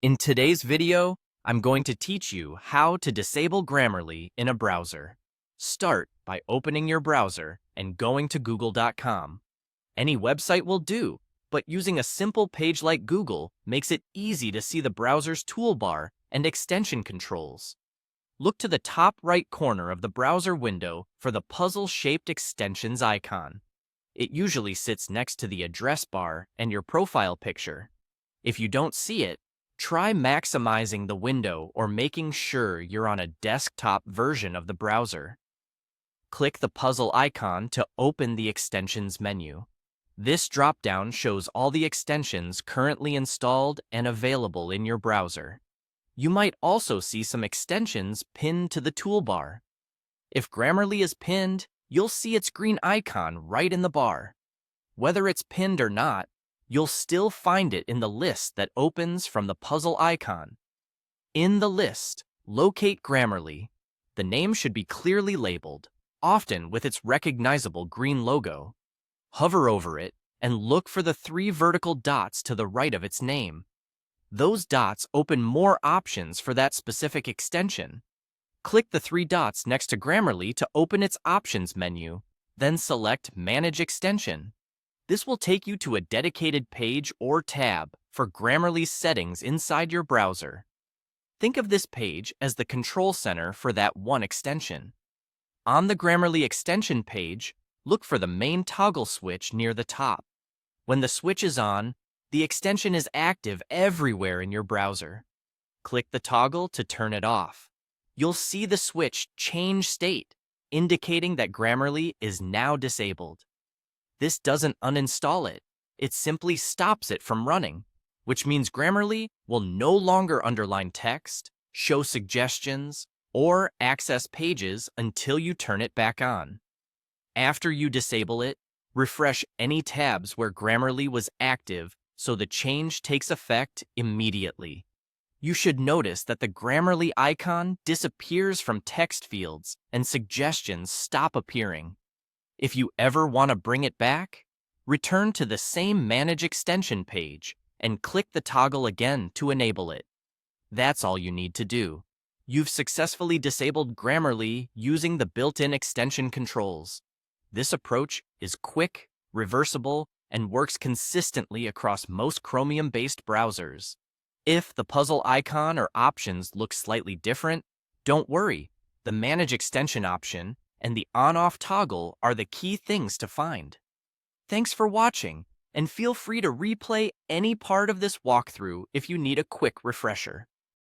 In today's video, I'm going to teach you how to disable Grammarly in a browser. Start by opening your browser and going to google.com. Any website will do, but using a simple page like Google makes it easy to see the browser's toolbar and extension controls. Look to the top right corner of the browser window for the puzzle-shaped extensions icon. It usually sits next to the address bar and your profile picture. If you don't see it, try maximizing the window or making sure you're on a desktop version of the browser. Click the puzzle icon to open the extensions menu. This dropdown shows all the extensions currently installed and available in your browser. You might also see some extensions pinned to the toolbar. If Grammarly is pinned, you'll see its green icon right in the bar. Whether it's pinned or not, you'll still find it in the list that opens from the puzzle icon. In the list, locate Grammarly. The name should be clearly labeled, often with its recognizable green logo. Hover over it and look for the 3 vertical dots to the right of its name. Those dots open more options for that specific extension. Click the 3 dots next to Grammarly to open its options menu, then select Manage Extension. This will take you to a dedicated page or tab for Grammarly's settings inside your browser. Think of this page as the control center for that one extension. On the Grammarly extension page, look for the main toggle switch near the top. When the switch is on, the extension is active everywhere in your browser. Click the toggle to turn it off. You'll see the switch change state, indicating that Grammarly is now disabled. This doesn't uninstall it. It simply stops it from running, which means Grammarly will no longer underline text, show suggestions, or access pages until you turn it back on. After you disable it, refresh any tabs where Grammarly was active so the change takes effect immediately. You should notice that the Grammarly icon disappears from text fields and suggestions stop appearing. If you ever want to bring it back, return to the same Manage Extension page and click the toggle again to enable it. That's all you need to do. You've successfully disabled Grammarly using the built-in extension controls. This approach is quick, reversible, and works consistently across most Chromium-based browsers. If the puzzle icon or options look slightly different, don't worry. The Manage Extension option and the on-off toggle are the key things to find. Thanks for watching, and feel free to replay any part of this walkthrough if you need a quick refresher.